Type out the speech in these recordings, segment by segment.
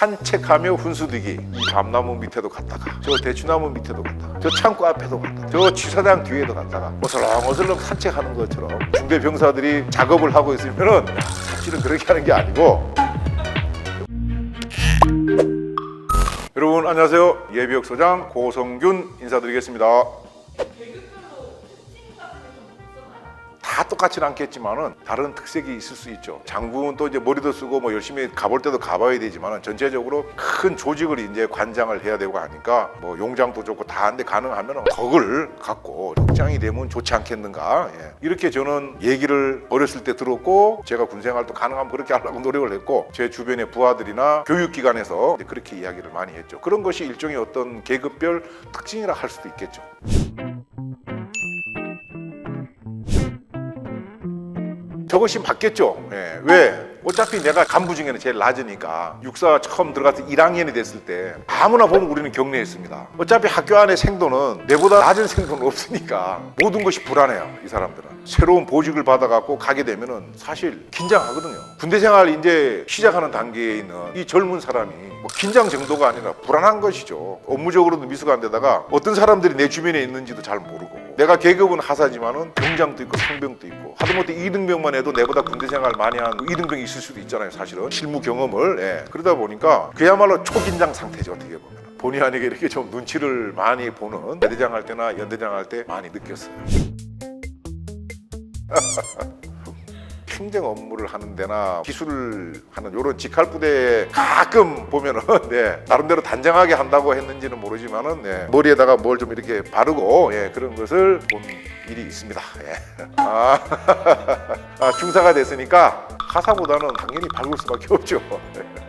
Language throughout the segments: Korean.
산책하며 훈수뛰기. 이 밤나무 밑에도 갔다가 저 대추나무 밑에도 갔다가 저 창고 앞에도 갔다가 저 취사장 뒤에도 갔다가 어슬렁어슬렁 산책하는 것처럼 중대 병사들이 작업을 하고 있으면은 사실은 그렇게 하는 게 아니고. 여러분 안녕하세요. 예비역 소장 고성균 인사드리겠습니다. 다 똑같지는 않겠지만은 다른 특색이 있을 수 있죠. 장군은 또 이제 머리도 쓰고 뭐 열심히 가볼 때도 가봐야 되지만은 전체적으로 큰 조직을 이제 관장을 해야 되고 하니까 뭐 용장도 좋고 다 한데 가능하면은 덕을 갖고 덕장이 되면 좋지 않겠는가. 이렇게 저는 얘기를 어렸을 때 들었고, 제가 군생활도 가능하면 그렇게 하려고 노력을 했고, 제 주변의 부하들이나 교육기관에서 그렇게 이야기를 많이 했죠. 그런 것이 일종의 어떤 계급별 특징이라 할 수도 있겠죠. 저것이 맞겠죠. 왜? 어차피 내가 간부 중에는 제일 낮으니까 육사 처음 들어가서 1학년이 됐을 때 아무나 보면 우리는 경례했습니다. 어차피 학교 안에 생도는 내보다 낮은 생도는 없으니까 모든 것이 불안해요. 이 사람들은 새로운 보직을 받아갖고 가게 되면은 사실 긴장하거든요. 군대 생활 이제 시작하는 단계에 있는 이 젊은 사람이 뭐 긴장 정도가 아니라 불안한 것이죠. 업무적으로도 미수가 안 되다가 어떤 사람들이 내 주변에 있는지도 잘 모르고, 내가 계급은 하사지만은 병장도 있고 상병도 있고, 하다못해 2등병만 해도 내보다 군대 생활 많이 한 2등병이 있을 수도 있잖아요. 사실은 실무 경험을. 그러다 보니까 그야말로 초긴장 상태죠. 어떻게 보면 본의 아니게 이렇게 좀 눈치를 많이 보는 대대장 할 때나 연대장 할 때 많이 느꼈어요. 행정 업무를 하는 데나 기술을 하는 이런 직할 부대에 가끔 보면은 나름대로 단정하게 한다고 했는지는 모르지만은 머리에다가 뭘 좀 이렇게 바르고 그런 것을 본 일이 있습니다. 중사가 됐으니까 하사보다는 당연히 밝을 수밖에 없죠.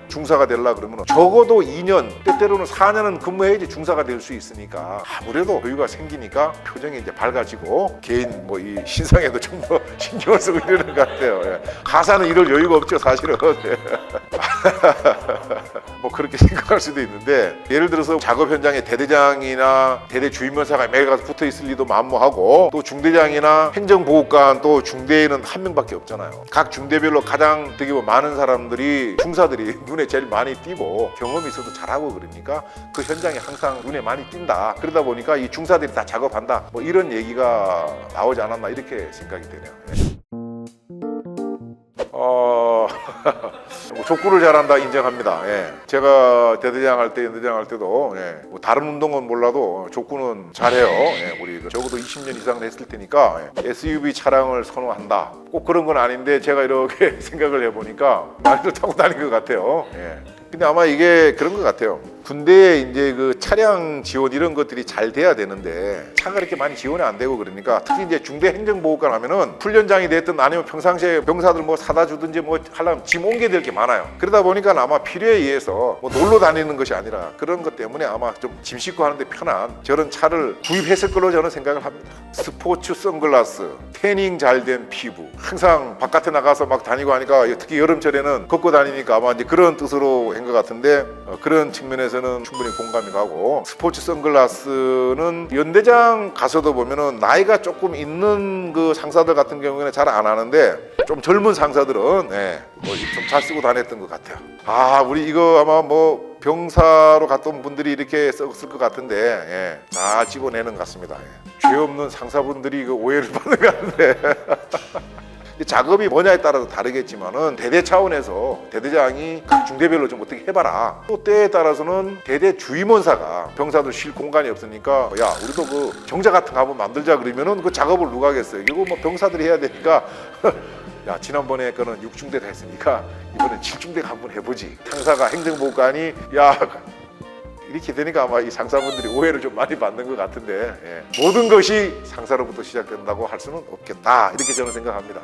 중사가 되려고 그러면 적어도 2년, 때때로는 4년은 근무해야지 중사가 될 수 있으니까 아무래도 여유가 생기니까 표정이 이제 밝아지고 개인 뭐 이 신상에도 좀 더 신경을 쓰고 이러는 것 같아요. 하사는 이럴 여유가 없죠, 사실은. 뭐 그렇게 생각할 수도 있는데, 예를 들어서 작업 현장에 대대장이나 대대 주임원사가 매일 가서 붙어 있을 리도 만무하고, 또 중대장이나 행정보호관 또 중대에는 한 명밖에 없잖아요. 각 중대별로 가장 되게 많은 사람들이 중사들이 눈에 제일 많이 띄고 경험이 있어도 잘하고, 그러니까 그 현장이 항상 눈에 많이 띈다. 그러다 보니까 이 중사들이 다 작업한다, 뭐 이런 얘기가 나오지 않았나 이렇게 생각이 되네요. 족구를 잘한다 인정합니다. 제가 대대장 할 때, 연대장 할 때도 뭐 다른 운동은 몰라도 족구는 잘해요. 우리 적어도 20년 이상 됐을 테니까 SUV 차량을 선호한다. 꼭 그런 건 아닌데 제가 이렇게 생각을 해보니까 많이들 타고 다니는 것 같아요. 근데 아마 이게 그런 것 같아요. 군대에 이제 그 차량 지원 이런 것들이 잘 돼야 되는데 차가 이렇게 많이 지원이 안 되고, 그러니까 특히 이제 중대 행정보호관 하면은 훈련장이 됐든 아니면 평상시에 병사들 뭐 사다 주든지 뭐 하려면 짐 옮겨야 될 게 많아요. 그러다 보니까 아마 필요에 의해서 뭐 놀러 다니는 것이 아니라 그런 것 때문에 아마 좀 짐 싣고 하는데 편한 저런 차를 구입했을 걸로 저는 생각을 합니다. 스포츠 선글라스, 태닝 잘 된 피부, 항상 바깥에 나가서 막 다니고 하니까 특히 여름철에는 걷고 다니니까 아마 이제 그런 뜻으로 한 것 같은데, 그런 측면에서는 충분히 공감이 가고, 스포츠 선글라스는 연대장 가서도 보면은 나이가 조금 있는 그 상사들 같은 경우에는 잘 안 하는데, 좀 젊은 상사들은 뭐 좀 잘 쓰고 다녔던 것 같아요. 우리 이거 아마 뭐 병사로 갔던 분들이 이렇게 썼을 것 같은데 잘 집어내는 것 같습니다. 죄 없는 상사분들이 그 오해를 받는 것 같은데. 작업이 뭐냐에 따라서 다르겠지만은 대대 차원에서 대대장이 각 중대별로 좀 어떻게 해봐라. 또 때에 따라서는 대대 주임원사가 병사들 쉴 공간이 없으니까 야 우리도 그 정자 같은 거 한번 만들자 그러면은 그 작업을 누가 하겠어요. 이거 뭐 병사들이 해야 되니까 야 지난번에 거는 6중대가 했으니까 이번엔 7중대가 한번 해보지. 상사가 행정보관이 야 이렇게 되니까 아마 이 상사분들이 오해를 좀 많이 받는 것 같은데 모든 것이 상사로부터 시작된다고 할 수는 없겠다, 이렇게 저는 생각합니다.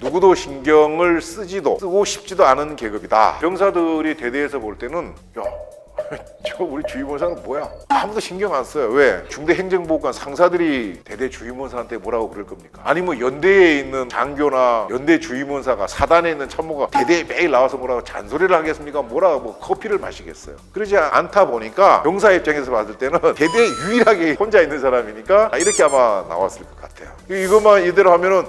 누구도 신경을 쓰고 싶지도 않은 계급이다. 병사들이 대대에서 볼 때는 야 저 우리 주임원사는 뭐야? 아무도 신경 안 써요. 왜? 중대 행정보호관 상사들이 대대 주임원사한테 뭐라고 그럴 겁니까? 아니 뭐 연대에 있는 장교나 연대 주임원사가 사단에 있는 참모가 대대에 매일 나와서 뭐라고 잔소리를 하겠습니까? 뭐라고 뭐 커피를 마시겠어요? 그러지 않다 보니까 병사 입장에서 봤을 때는 대대에 유일하게 혼자 있는 사람이니까 이렇게 아마 나왔을 것 같아요. 이것만 이대로 하면은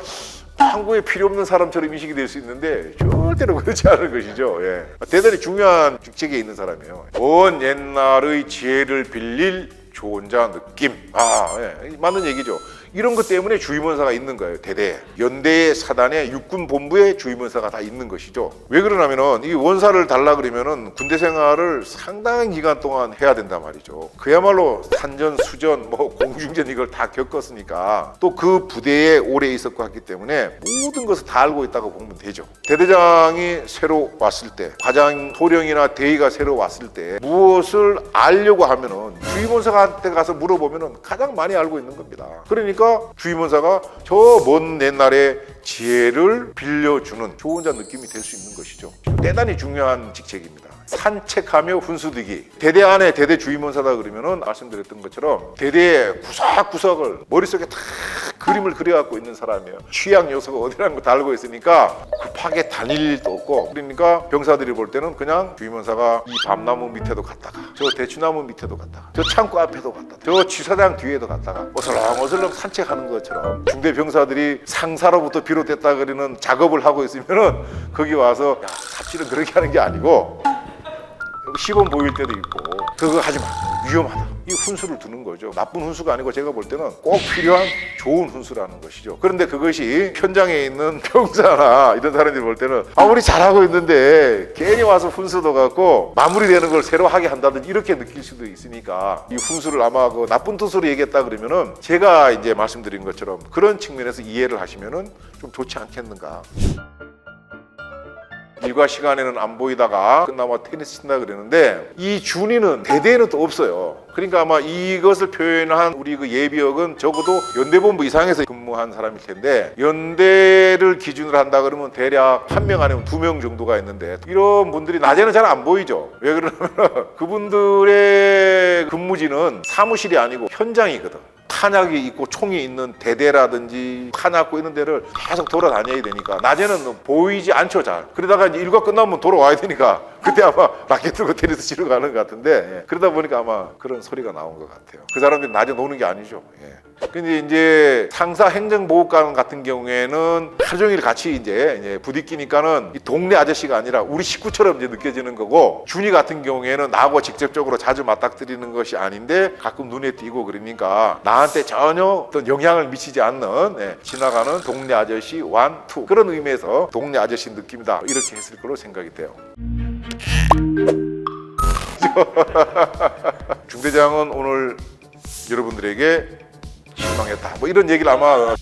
한국에 필요 없는 사람처럼 인식이 될 수 있는데 절대로 그렇지 않은 것이죠. 예. 대단히 중요한 직책에 있는 사람이에요. 먼 옛날의 지혜를 빌릴 조언자 느낌. 예. 맞는 얘기죠. 이런 것 때문에 주임원사가 있는 거예요. 대대 연대의 사단의 육군본부에 주임원사가 다 있는 것이죠. 왜 그러냐면은 이 원사를 달라 그러면은 군대 생활을 상당한 기간 동안 해야 된단 말이죠. 그야말로 산전 수전 공중전 이걸 다 겪었으니까 또 그 부대에 오래 있었고 했기 때문에 모든 것을 다 알고 있다고 보면 되죠. 대대장이 새로 왔을 때, 과장 토령이나 대위가 새로 왔을 때 무엇을 알려고 하면은 주임원사한테 가서 물어보면은 가장 많이 알고 있는 겁니다. 그러니까 주임원사가 저 먼 옛날의 지혜를 빌려주는 조언자 느낌이 될 수 있는 것이죠. 대단히 중요한 직책입니다. 산책하며 훈수두기. 대대 안에 대대 주임원사다 그러면은 말씀드렸던 것처럼 대대의 구석구석을 머릿속에 다 그림을 그려갖고 있는 사람이에요. 취약 요소가 어디라는 거 다 알고 있으니까 급하게 다닐 일도 없고, 그러니까 병사들이 볼 때는 그냥 주임원사가 이 밤나무 밑에도 갔다가 저 대추나무 밑에도 갔다가 저 창고 앞에도 갔다가 저 취사장 뒤에도 갔다가 어슬렁어슬렁 산책하는 것처럼 중대 병사들이 상사로부터 비롯됐다 그러는 작업을 하고 있으면은 거기 와서 야, 삽질은 그렇게 하는 게 아니고 시범 보일 때도 있고 그거 하지 마, 위험하다, 이 훈수를 두는 거죠. 나쁜 훈수가 아니고 제가 볼 때는 꼭 필요한 좋은 훈수라는 것이죠. 그런데 그것이 현장에 있는 병사나 이런 사람들이 볼 때는 아무리 잘하고 있는데 괜히 와서 훈수도 갖고 마무리되는 걸 새로 하게 한다든지 이렇게 느낄 수도 있으니까 이 훈수를 아마 그 나쁜 뜻으로 얘기했다 그러면은 제가 이제 말씀드린 것처럼 그런 측면에서 이해를 하시면은 좀 좋지 않겠는가. 일과 시간에는 안 보이다가 끝나고 테니스 친다 그랬는데 이 준이는 대대에는 또 없어요. 그러니까 아마 이것을 표현한 우리 그 예비역은 적어도 연대본부 이상에서 근무한 사람일 텐데, 연대를 기준으로 한다 그러면 대략 1명 아니면 2명 정도가 있는데 이런 분들이 낮에는 잘 안 보이죠. 왜 그러냐면 그분들의 근무지는 사무실이 아니고 현장이거든. 탄약이 있고 총이 있는 대대라든지 탄약고 있는 데를 계속 돌아다녀야 되니까 낮에는 보이지 않죠, 잘. 그러다가 이제 일과 끝나면 돌아와야 되니까 그때 아마 라켓 들고 테니스 치러 가는 것 같은데, 예. 그러다 보니까 아마 그런 소리가 나온 것 같아요. 그 사람들이 낮에 노는 게 아니죠. 예. 근데 이제 상사 행정보호관 같은 경우에는 하루 종일 같이 이제 부딪히니까는 이 동네 아저씨가 아니라 우리 식구처럼 이제 느껴지는 거고, 준이 같은 경우에는 나하고 직접적으로 자주 맞닥뜨리는 것이 아닌데 가끔 눈에 띄고 그러니까 나한테 전혀 어떤 영향을 미치지 않는, 예, 지나가는 동네 아저씨 1, 2 그런 의미에서 동네 아저씨 느낌이다 이렇게 했을 거로 생각이 돼요. 중대장은 오늘 여러분들에게 실망했다 이런 얘기를 아마